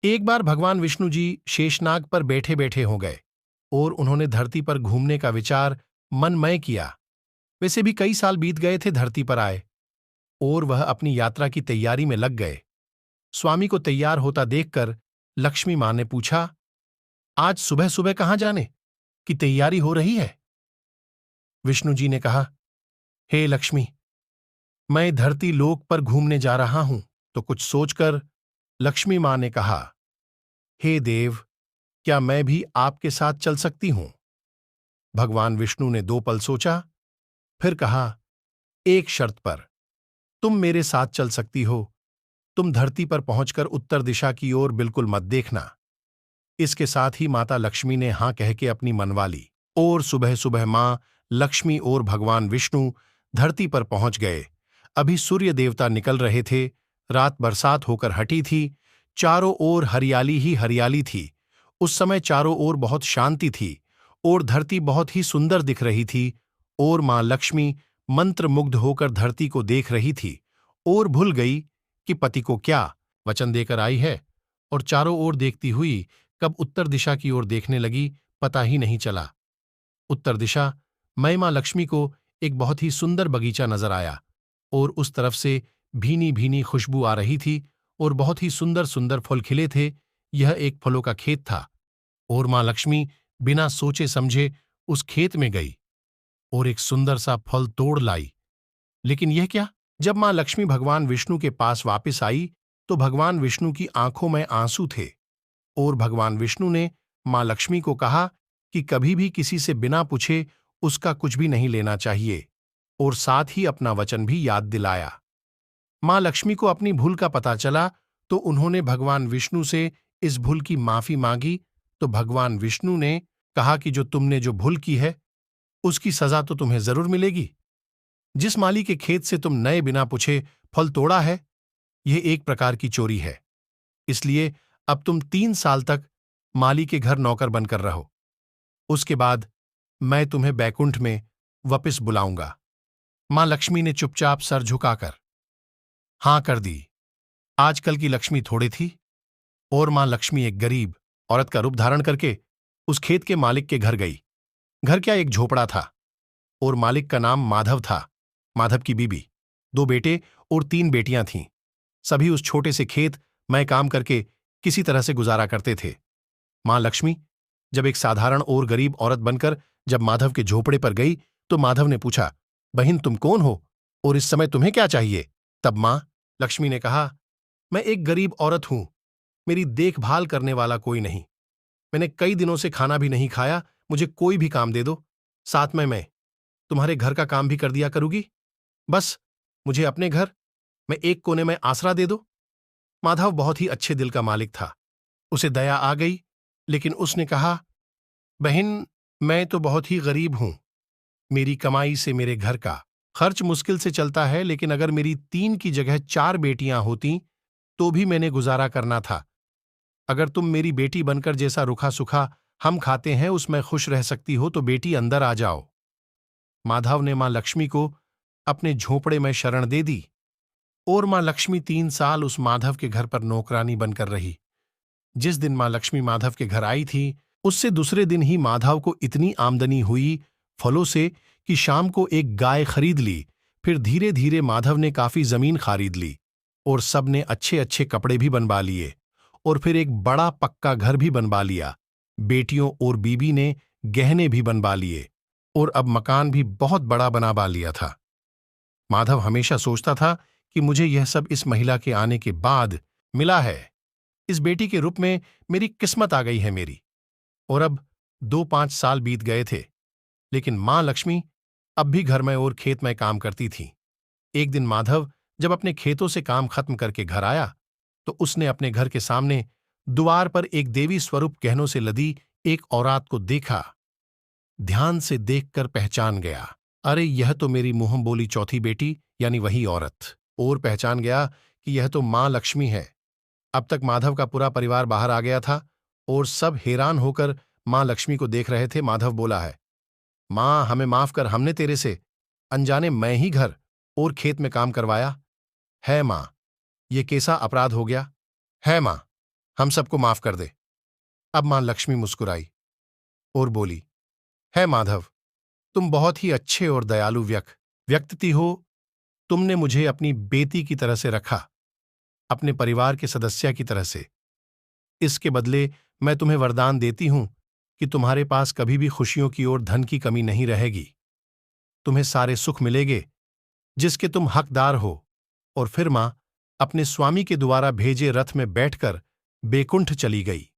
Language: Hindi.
एक बार भगवान विष्णु जी शेषनाग पर बैठे बैठे हो गए और उन्होंने धरती पर घूमने का विचार मनमय किया। वैसे भी कई साल बीत गए थे धरती पर आए, और वह अपनी यात्रा की तैयारी में लग गए। स्वामी को तैयार होता देखकर लक्ष्मी मां ने पूछा, आज सुबह सुबह कहाँ जाने की तैयारी हो रही है? विष्णु जी ने कहा, हे लक्ष्मी, मैं धरती लोक पर घूमने जा रहा हूं। तो कुछ सोचकर लक्ष्मी मां ने कहा, हे देव, क्या मैं भी आपके साथ चल सकती हूं? भगवान विष्णु ने 2 पल सोचा, फिर कहा, एक शर्त पर। तुम मेरे साथ चल सकती हो। तुम धरती पर पहुंचकर उत्तर दिशा की ओर बिल्कुल मत देखना। इसके साथ ही माता लक्ष्मी ने हां कह के अपनी मनवा ली, और सुबह सुबह मां लक्ष्मी और भगवान विष्णु धरती पर पहुंच गए। अभी सूर्य देवता निकल रहे थे, रात बरसात होकर हटी थी, चारों ओर हरियाली ही हरियाली थी। उस समय चारों ओर बहुत शांति थी और धरती बहुत ही सुंदर दिख रही थी, और मां लक्ष्मी मंत्रमुग्ध होकर धरती को देख रही थी और भूल गई कि पति को क्या वचन देकर आई है, और चारों ओर देखती हुई कब उत्तर दिशा की ओर देखने लगी, पता ही नहीं चला। उत्तर दिशा मैं मां लक्ष्मी को एक बहुत ही सुंदर बगीचा नजर आया, और उस तरफ से भीनी भीनी खुशबू आ रही थी और बहुत ही सुंदर सुंदर फल खिले थे। यह एक फलों का खेत था, और मां लक्ष्मी बिना सोचे समझे उस खेत में गई और एक सुंदर सा फल तोड़ लाई। लेकिन यह क्या? जब मां लक्ष्मी भगवान विष्णु के पास वापस आई तो भगवान विष्णु की आंखों में आंसू थे, और भगवान विष्णु ने मां लक्ष्मी को कहा कि कभी भी किसी से बिना पूछे उसका कुछ भी नहीं लेना चाहिए, और साथ ही अपना वचन भी याद दिलाया। मां लक्ष्मी को अपनी भूल का पता चला तो उन्होंने भगवान विष्णु से इस भूल की माफी मांगी। तो भगवान विष्णु ने कहा कि जो तुमने जो भूल की है उसकी सजा तो तुम्हें जरूर मिलेगी। जिस माली के खेत से तुम नए बिना पूछे फल तोड़ा है, यह एक प्रकार की चोरी है। इसलिए अब तुम 3 साल तक माली के घर नौकर बनकर रहो। उसके बाद मैं तुम्हें बैकुंठ में वापस बुलाऊंगा। मां लक्ष्मी ने चुपचाप सर झुकाकर हां कर दी। आजकल की लक्ष्मी थोड़ी थी, और मां लक्ष्मी एक गरीब औरत का रूप धारण करके उस खेत के मालिक के घर गई। घर क्या, एक झोपड़ा था, और मालिक का नाम माधव था। माधव की बीबी, 2 बेटे और 3 बेटियां थीं। सभी उस छोटे से खेत में काम करके किसी तरह से गुजारा करते थे। मां लक्ष्मी जब एक साधारण और गरीब औरत बनकर जब माधव के झोपड़े पर गई तो माधव ने पूछा, बहन तुम कौन हो और इस समय तुम्हें क्या चाहिए? तब मां लक्ष्मी ने कहा, मैं एक गरीब औरत हूं, मेरी देखभाल करने वाला कोई नहीं। मैंने कई दिनों से खाना भी नहीं खाया, मुझे कोई भी काम दे दो, साथ में मैं तुम्हारे घर का काम भी कर दिया करूंगी। बस मुझे अपने घर में एक कोने में आसरा दे दो। माधव बहुत ही अच्छे दिल का मालिक था, उसे दया आ गई, लेकिन उसने कहा, बहन मैं तो बहुत ही गरीब हूं, मेरी कमाई से मेरे घर का खर्च मुश्किल से चलता है, लेकिन अगर मेरी 3 की जगह 4 बेटियां होती तो भी मैंने गुजारा करना था। अगर तुम मेरी बेटी बनकर जैसा रूखा सूखा हम खाते हैं उसमें खुश रह सकती हो तो बेटी अंदर आ जाओ। माधव ने मां लक्ष्मी को अपने झोपड़े में शरण दे दी, और मां लक्ष्मी 3 साल उस माधव के घर पर नौकरानी बनकर रही। जिस दिन मां लक्ष्मी माधव के घर आई थी उससे दूसरे दिन ही माधव को इतनी आमदनी हुई फलों से कि शाम को एक गाय खरीद ली। फिर धीरे धीरे माधव ने काफी जमीन खरीद ली, और सब ने अच्छे अच्छे कपड़े भी बनवा लिए, और फिर एक बड़ा पक्का घर भी बनवा लिया। बेटियों और बीबी ने गहने भी बनवा लिए, और अब मकान भी बहुत बड़ा बनवा लिया था। माधव हमेशा सोचता था कि मुझे यह सब इस महिला के आने के बाद मिला है, इस बेटी के रूप में मेरी किस्मत आ गई है मेरी। और अब 2-5 साल बीत गए थे, लेकिन मां लक्ष्मी अब भी घर में और खेत में काम करती थी। एक दिन माधव जब अपने खेतों से काम खत्म करके घर आया तो उसने अपने घर के सामने द्वार पर एक देवी स्वरूप गहनों से लदी एक औरत को देखा। ध्यान से देखकर पहचान गया, अरे यह तो मेरी मुंह बोली चौथी बेटी यानी वही औरत। और पहचान गया कि यह तो मां लक्ष्मी है। अब तक माधव का पूरा परिवार बाहर आ गया था और सब हैरान होकर मां लक्ष्मी को देख रहे थे। माधव बोला है, मां हमें माफ कर, हमने तेरे से अनजाने मैं ही घर और खेत में काम करवाया है। मां ये कैसा अपराध हो गया है? मां हम सबको माफ कर दे। अब मां लक्ष्मी मुस्कुराई और बोली, है माधव, तुम बहुत ही अच्छे और दयालु व्यक्ति हो। तुमने मुझे अपनी बेटी की तरह से रखा, अपने परिवार के सदस्य की तरह से। इसके बदले मैं तुम्हें वरदान देती हूं कि तुम्हारे पास कभी भी खुशियों की और धन की कमी नहीं रहेगी। तुम्हें सारे सुख मिलेंगे जिसके तुम हकदार हो। और फिर मां अपने स्वामी के द्वारा भेजे रथ में बैठकर बेकुंठ चली गई।